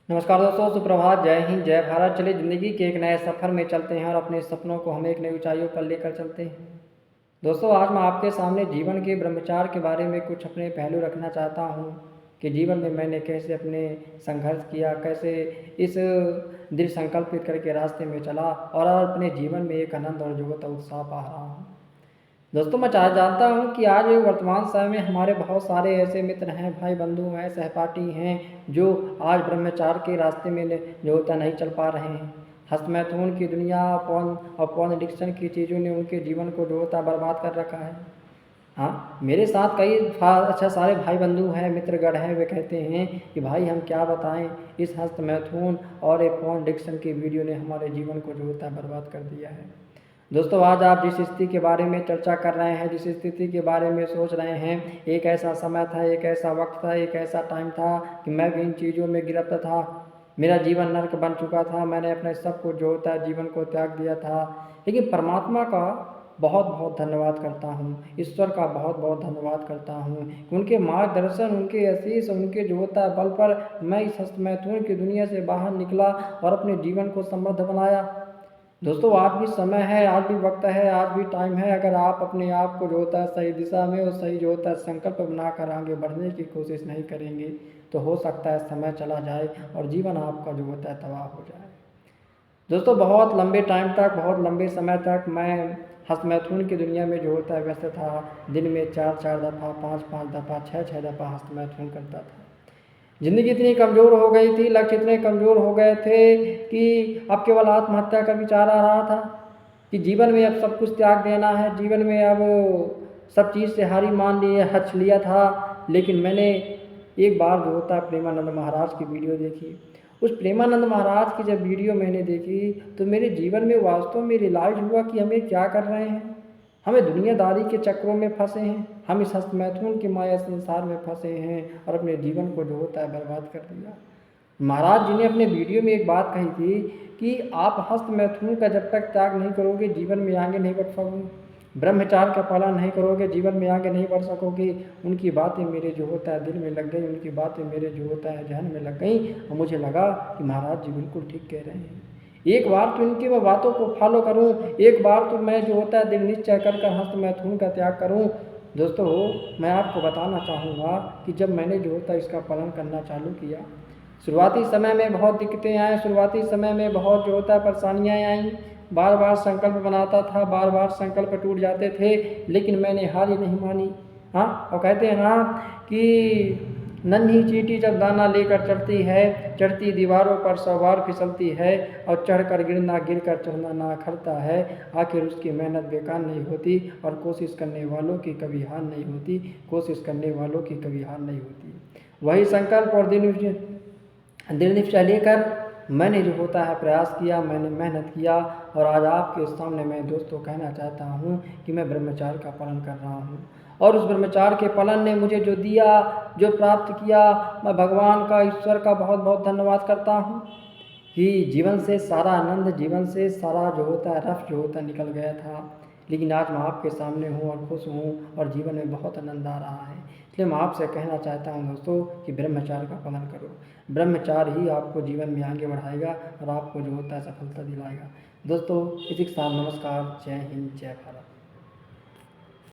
नमस्कार दोस्तों, सुप्रभात। जय हिंद, जय भारत। चलिए ज़िंदगी के एक नए सफ़र में चलते हैं और अपने सपनों को हम एक नई ऊंचाइयों पर लेकर चलते हैं। दोस्तों, आज मैं आपके सामने जीवन के ब्रह्मचार्य के बारे में कुछ अपने पहलू रखना चाहता हूँ कि जीवन में मैंने कैसे अपने संघर्ष किया, कैसे इस दृढ़ संकल्प करके रास्ते में चला और अपने जीवन में एक आनंद और जो उत्साह पा रहा हूँ। दोस्तों, मैं जानता हूँ कि आज वर्तमान समय में हमारे बहुत सारे ऐसे मित्र हैं, भाई बंधु हैं, सहपाठी हैं जो आज ब्रह्मचार्य के रास्ते में नहीं चल पा रहे हैं। हस्तमैथुन की दुनिया, पॉर्न एडिक्शन की चीज़ों ने उनके जीवन को बर्बाद कर रखा है। हाँ, मेरे साथ कई अच्छा सारे भाई बंधु हैं, मित्रगण हैं। वे कहते हैं कि भाई हम क्या बताएं, इस हस्तमैथुन और एक पॉर्न एडिक्शन की वीडियो ने हमारे जीवन को बर्बाद कर दिया है। दोस्तों, आज आप जिस स्थिति के बारे में चर्चा कर रहे हैं, जिस स्थिति के बारे में सोच रहे हैं, एक ऐसा समय था, एक ऐसा वक्त था, एक ऐसा टाइम था कि मैं भी इन चीज़ों में गिरफ्त था। मेरा जीवन नर्क बन चुका था। मैंने अपने सब को जीवन को त्याग दिया था। लेकिन परमात्मा का बहुत बहुत धन्यवाद करता हूँ, ईश्वर का बहुत बहुत धन्यवाद करता हूँ कि उनके मार्गदर्शन, उनके आशीष, उनके बल पर मैं इस हस्तमैथुन की दुनिया से बाहर निकला और अपने जीवन को समृद्ध बनाया। दोस्तों, आज भी समय है, आज भी वक्त है, आज भी टाइम है। अगर आप अपने आप को सही दिशा में और सही संकल्प बनाकर आगे बढ़ने की कोशिश नहीं करेंगे तो हो सकता है समय चला जाए और जीवन आपका तबाह हो जाए। दोस्तों, बहुत लंबे टाइम तक, बहुत लंबे समय तक मैं हस्तमैथुन की दुनिया में व्यस्त था। दिन में 4-4 दफ़ा, 5-5 दफ़ा, 6-6 दफ़ा हस्तमैथुन करता था। ज़िंदगी इतनी कमज़ोर हो गई थी, लक्ष्य इतने कमज़ोर हो गए थे कि अब केवल आत्महत्या का विचार आ रहा था कि जीवन में अब सब कुछ त्याग देना है, जीवन में अब सब चीज़ से हारी मान लिए, हच लिया था। लेकिन मैंने एक बार प्रेमानंद महाराज की वीडियो देखी। उस प्रेमानंद महाराज की जब वीडियो मैंने देखी तो मेरे जीवन में वास्तव में रियलाइज हुआ कि हमें क्या कर रहे हैं। हमें दुनियादारी के चक्रों में फंसे हैं, हम इस हस्तमैथुन के माया संसार में फंसे हैं और अपने जीवन को बर्बाद कर दिया। महाराज जी ने अपने वीडियो में एक बात कही थी कि आप हस्तमैथुन का जब तक त्याग नहीं करोगे, जीवन में आगे नहीं बढ़ पाओगे। ब्रह्मचार्य का पालन नहीं करोगे, जीवन में आगे नहीं बढ़ सकोगे। उनकी बातें मेरे दिल में लग गई, उनकी बातें मेरे जहन में लग गई और मुझे लगा कि महाराज जी बिल्कुल ठीक कह रहे हैं। एक बार तो इनकी मैं बातों को फॉलो करूं, एक बार तो मैं दृढ़ निश्चय कर हस्तमैथुन का त्याग करूं। दोस्तों, मैं आपको बताना चाहूँगा कि जब मैंने इसका पालन करना चालू किया, शुरुआती समय में बहुत दिक्कतें आई, शुरुआती समय में बहुत परेशानियाँ आई। बार बार संकल्प बनाता था, बार बार संकल्प टूट जाते थे, लेकिन मैंने हार ही नहीं मानी। हाँ, और कहते हैं ना कि नन्ही चींटी जब दाना लेकर चढ़ती है, चढ़ती दीवारों पर 100 बार फिसलती है और चढ़कर गिरना, गिरकर चढ़ना ना अखरता है। आखिर उसकी मेहनत बेकार नहीं होती और कोशिश करने वालों की कभी हार नहीं होती, कोशिश करने वालों की कभी हार नहीं होती। वही संकल्प और दृढ़ निश्चय लेकर मैंने प्रयास किया, मैंने मेहनत किया और आज आपके सामने मैं दोस्तों कहना चाहता हूँ कि मैं ब्रह्मचार्य का पालन कर रहा हूँ और उस ब्रह्मचार्य के पालन ने मुझे जो दिया, जो प्राप्त किया, मैं भगवान का, ईश्वर का बहुत बहुत धन्यवाद करता हूँ कि जीवन से सारा आनंद, जीवन से सारा रफ निकल गया था। लेकिन आज मैं आपके सामने हूँ और खुश हूँ और जीवन में बहुत आनंद आ रहा है। इसलिए मैं आपसे कहना चाहता हूँ दोस्तों कि ब्रह्मचार्य का पालन करो। ब्रह्मचार्य ही आपको जीवन में आगे बढ़ाएगा और आपको सफलता दिलाएगा। दोस्तों, इसी के साथ नमस्कार। जय हिंद, जय भारत।